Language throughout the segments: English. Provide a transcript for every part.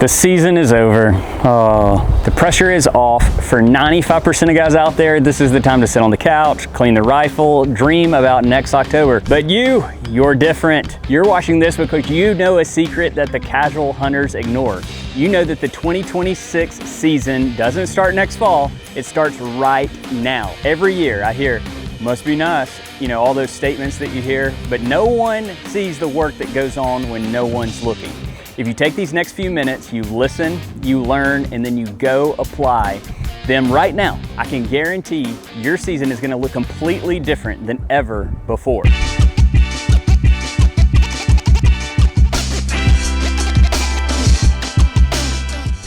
The season is over. The pressure is off. For 95% of guys out there, this is the time to sit on the couch, clean the rifle, dream about next October. But you're different. You're watching this because you know a secret that the casual hunters ignore. You know that the 2026 season doesn't start next fall, it starts right now. Every year I hear, must be nice, you know, all those statements that you hear, but no one sees the work that goes on when no one's looking. If you take these next few minutes, you listen, you learn, and then you go apply them right now, I can guarantee your season is going to look completely different than ever before.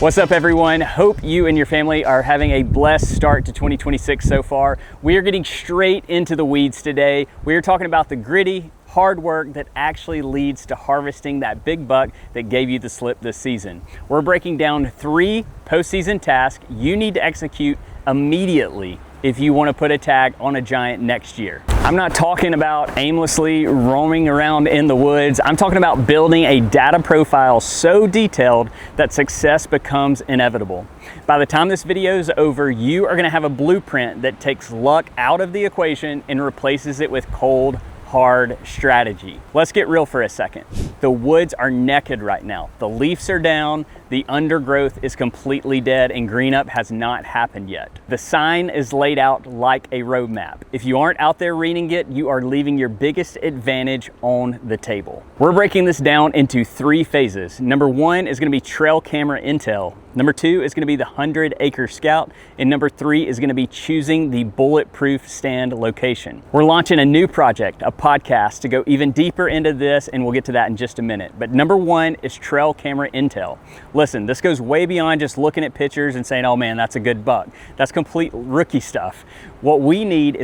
What's up, everyone? Hope you and your family are having a blessed start to 2026 so far. We are getting straight into the weeds today. We are talking about the gritty, hard work that actually leads to harvesting that big buck that gave you the slip this season. We're breaking down 3 postseason tasks you need to execute immediately if you want to put a tag on a giant next year. I'm not talking about aimlessly roaming around in the woods. I'm talking about building a data profile so detailed that success becomes inevitable. By the time this video is over, you are going to have a blueprint that takes luck out of the equation and replaces it with cold, hard strategy. Let's get real for a second. The woods are naked right now. The leaves are down, the undergrowth is completely dead, and green up has not happened yet. The sign is laid out like a roadmap. If you aren't out there reading it, you are leaving your biggest advantage on the table. We're breaking this down into 3 phases. Number 1 is going to be trail camera intel. Number 2 is going to be the 100 Acre Scout, and number 3 is going to be choosing the bulletproof stand location. We're launching a new project, a podcast, to go even deeper into this, and we'll get to that in just a minute. But number 1 is trail camera intel. Listen, this goes way beyond just looking at pictures and saying, oh man, that's a good buck. That's complete rookie stuff. What we need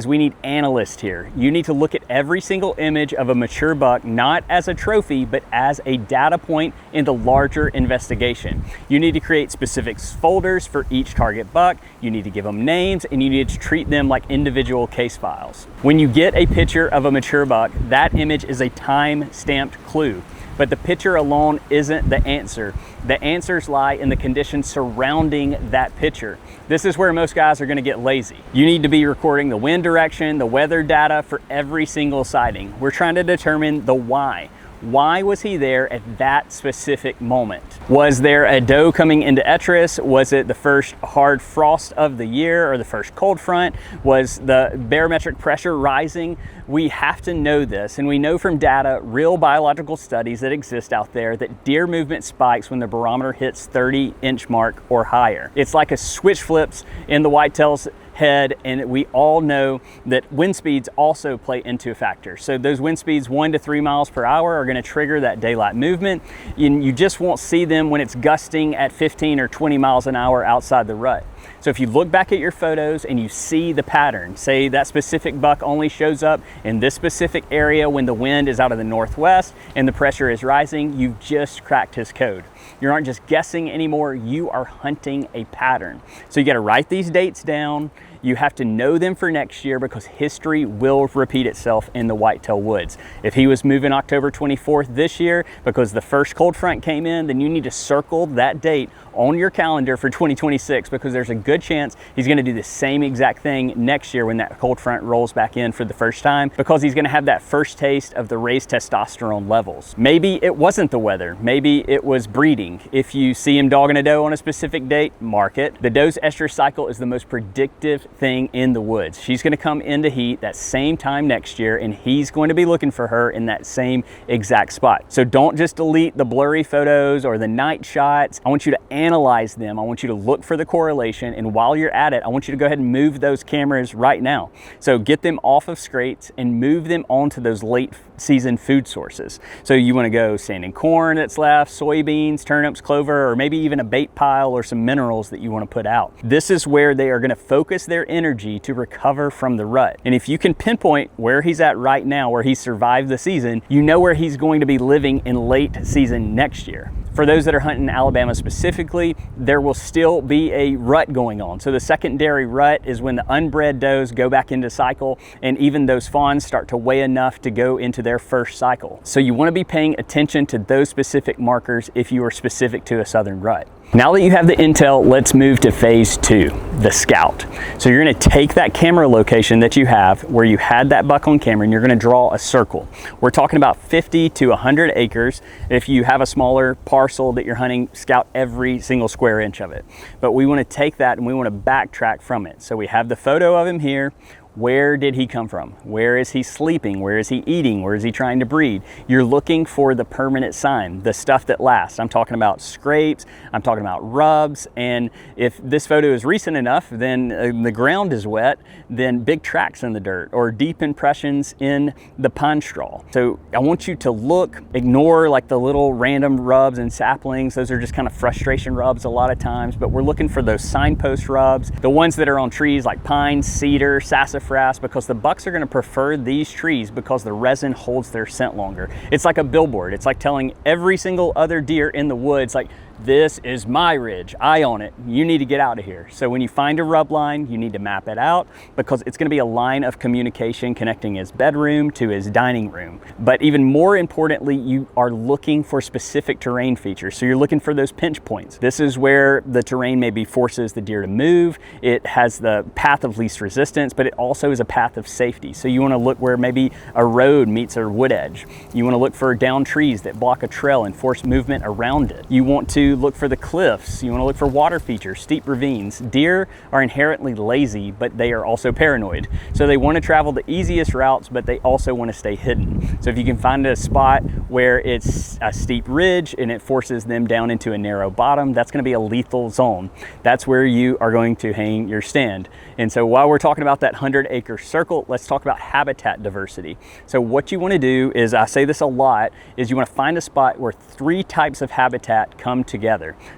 analysts here. You need to look at every single image of a mature buck, not as a trophy, but as a data point in the larger investigation. You need to create specific folders for each target buck. You need to give them names, and you need to treat them like individual case files. When you get a picture of a mature buck, that image is a time-stamped clue. But the picture alone isn't the answer. The answers lie in the conditions surrounding that picture. This is where most guys are going to get lazy. You need to be recording the wind direction, the weather data for every single sighting. We're trying to determine the why. Why was he there at that specific moment? Was there a doe coming into etrus? Was it the first hard frost of the year or the first cold front? Was the barometric pressure rising? We have to know this, and we know from data, real biological studies that exist out there, that deer movement spikes when the barometer hits 30-inch mark or higher. It's like a switch flips in the whitetail's head, and we all know that wind speeds also play into a factor. So those wind speeds 1 to 3 miles per hour are going to trigger that daylight movement, and you just won't see them when it's gusting at 15 or 20 miles an hour outside the rut. So if you look back at your photos and you see the pattern, say that specific buck only shows up in this specific area when the wind is out of the northwest and the pressure is rising, you've just cracked his code. You aren't just guessing anymore, you are hunting a pattern. So you got to write these dates down. You have to know them for next year because history will repeat itself in the whitetail woods. If he was moving October 24th this year because the first cold front came in, then you need to circle that date on your calendar for 2026 because there's a good chance he's going to do the same exact thing next year when that cold front rolls back in for the first time, because he's going to have that first taste of the raised testosterone levels. Maybe it wasn't the weather. Maybe it was breeding. If you see him dogging a doe on a specific date, mark it. The doe's estrus cycle is the most predictive thing in the woods. She's going to come into heat that same time next year, and he's going to be looking for her in that same exact spot. So don't just delete the blurry photos or the night shots. I want you to analyze them. I want you to look for the correlation, and while you're at it, I want you to go ahead and move those cameras right now. So get them off of scrates and move them onto those late season food sources. So you want to go standing corn that's left, soybeans, turnips, clover, or maybe even a bait pile or some minerals that you want to put out. This is where they are going to focus their energy to recover from the rut. And if you can pinpoint where he's at right now, where he survived the season, you know where he's going to be living in late season next year. For those that are hunting Alabama specifically, there will still be a rut going on. So the secondary rut is when the unbred does go back into cycle, and even those fawns start to weigh enough to go into their first cycle. So you want to be paying attention to those specific markers if you are specific to a southern rut. Now that you have the intel, let's move to phase 2, the scout. So you're going to take that camera location that you have where you had that buck on camera, and you're going to draw a circle. We're talking about 50 to 100 acres. If you have a smaller parcel that you're hunting, scout every single square inch of it. But we want to take that and we want to backtrack from it. So we have the photo of him here. Where did he come from? Where is he sleeping? Where is he eating? Where is he trying to breed? You're looking for the permanent sign, the stuff that lasts. I'm talking about scrapes, I'm talking about rubs, and if this photo is recent enough, then the ground is wet, then big tracks in the dirt or deep impressions in the pine straw. So I want you to look, ignore like the little random rubs and saplings. Those are just kind of frustration rubs a lot of times, but we're looking for those signpost rubs, the ones that are on trees like pine, cedar, sassafras, because the bucks are going to prefer these trees because the resin holds their scent longer. It's like a billboard. It's like telling every single other deer in the woods, like, this is my ridge, I own it, you need to get out of here. So when you find a rub line, you need to map it out because it's going to be a line of communication connecting his bedroom to his dining room. But even more importantly, you are looking for specific terrain features. So you're looking for those pinch points. This is where the terrain maybe forces the deer to move. It has the path of least resistance, but it also is a path of safety. So you want to look where maybe a road meets a wood edge. You want to look for down trees that block a trail and force movement around it. You want to look for the cliffs. You want to look for water features, steep ravines. Deer are inherently lazy, but they are also paranoid. So they want to travel the easiest routes, but they also want to stay hidden. So if you can find a spot where it's a steep ridge and it forces them down into a narrow bottom, that's going to be a lethal zone. That's where you are going to hang your stand. And so while we're talking about that 100-acre circle, let's talk about habitat diversity. So what you want to do is, I say this a lot, is you want to find a spot where 3 types of habitat come together.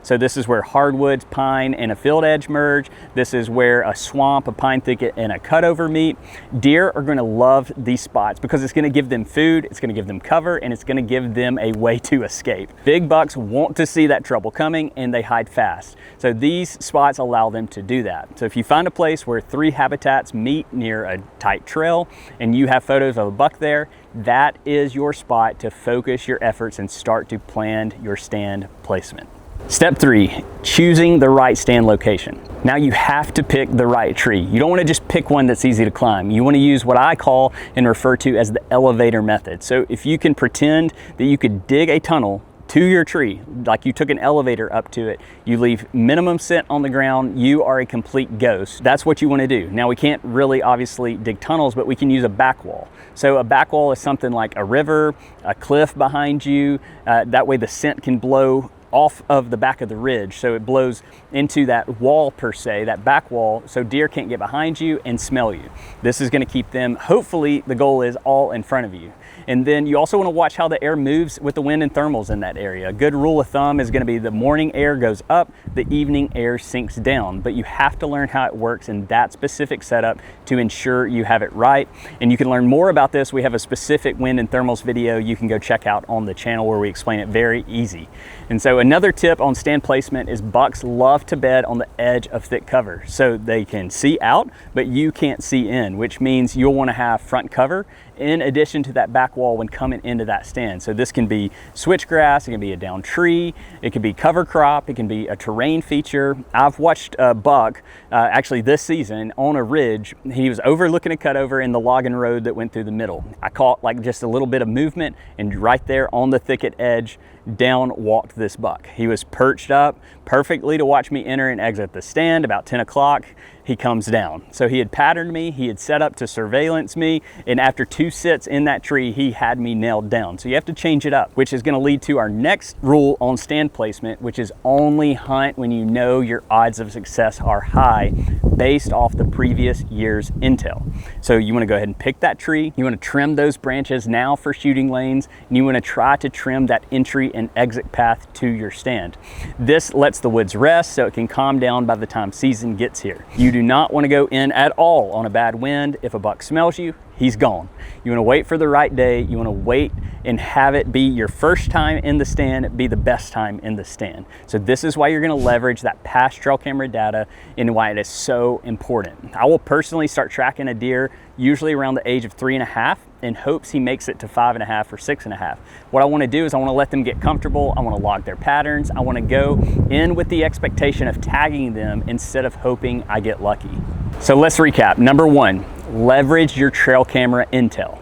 So this is where hardwoods, pine, and a field edge merge. This is where a swamp, a pine thicket, and a cutover meet. Deer are going to love these spots because it's going to give them food, it's going to give them cover, and it's going to give them a way to escape. Big bucks want to see that trouble coming, and they hide fast. So these spots allow them to do that. So if you find a place where 3 habitats meet near a tight trail and you have photos of a buck there, that is your spot to focus your efforts and start to plan your stand placement. Step 3, choosing the right stand location. Now you have to pick the right tree. You don't want to just pick one that's easy to climb. You want to use what I call and refer to as the elevator method. So if you can pretend that you could dig a tunnel to your tree, like you took an elevator up to it, you leave minimum scent on the ground, you are a complete ghost. That's what you want to do. Now we can't really obviously dig tunnels, but we can use a backwall. So a backwall is something like a river, a cliff behind you. That way the scent can blow off of the back of the ridge. So it blows into that wall per se, that back wall, so deer can't get behind you and smell you. This is going to keep them, hopefully the goal is all in front of you. And then you also want to watch how the air moves with the wind and thermals in that area. A good rule of thumb is going to be the morning air goes up, the evening air sinks down, but you have to learn how it works in that specific setup to ensure you have it right. And you can learn more about this. We have a specific wind and thermals video you can go check out on the channel where we explain it very easy. And so another tip on stand placement is bucks love to bed on the edge of thick cover. So they can see out, but you can't see in, which means you'll want to have front cover in addition to that back wall when coming into that stand. So this can be switchgrass, it can be a down tree, it can be cover crop, it can be a terrain feature. I've watched a buck actually this season on a ridge. He was overlooking a cutover in the logging road that went through the middle. I caught like just a little bit of movement, and right there on the thicket edge, down walked this buck. He was perched up perfectly to watch me enter and exit the stand. About 10 o'clock, he comes down. So he had patterned me, he had set up to surveillance me, and after 2 sits in that tree, he had me nailed down. So you have to change it up, which is going to lead to our next rule on stand placement, which is only hunt when you know your odds of success are high based off the previous year's intel. So you want to go ahead and pick that tree, you want to trim those branches now for shooting lanes, and you want to try to trim that entry and exit path to your stand. This lets the woods rest so it can calm down by the time season gets here. You do not want to go in at all on a bad wind. If a buck smells you, he's gone. You want to wait for the right day. You want to wait and have it be your first time in the stand, be the best time in the stand. So this is why you're going to leverage that past trail camera data and why it is so important. I will personally start tracking a deer usually around the age of 3.5 in hopes he makes it to 5.5 or 6.5. What I want to do is I want to let them get comfortable. I want to log their patterns. I want to go in with the expectation of tagging them instead of hoping I get lucky. So let's recap. Number 1, leverage your trail camera intel.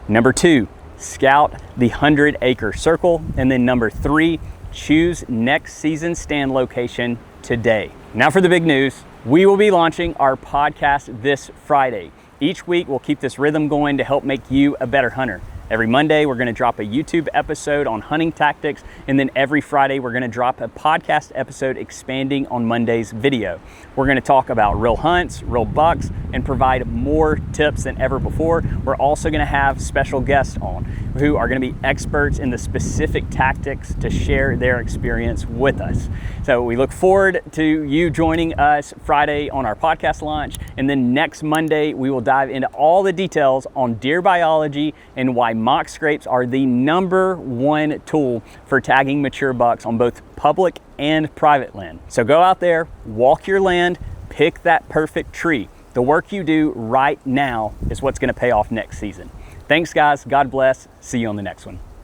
Number 2, scout the 100-acre circle. And then number 3, choose next season stand location today. Now for the big news. We will be launching our podcast this Friday. Each week we'll keep this rhythm going to help make you a better hunter. Every Monday, we're going to drop a YouTube episode on hunting tactics, and then every Friday, we're going to drop a podcast episode expanding on Monday's video. We're going to talk about real hunts, real bucks, and provide more tips than ever before. We're also going to have special guests on who are going to be experts in the specific tactics to share their experience with us. So we look forward to you joining us Friday on our podcast launch, and then next Monday, we will dive into all the details on deer biology and why mock scrapes are the #1 tool for tagging mature bucks on both public and private land. So go out there, walk your land, pick that perfect tree. The work you do right now is what's going to pay off next season. Thanks guys, God bless. See you on the next one.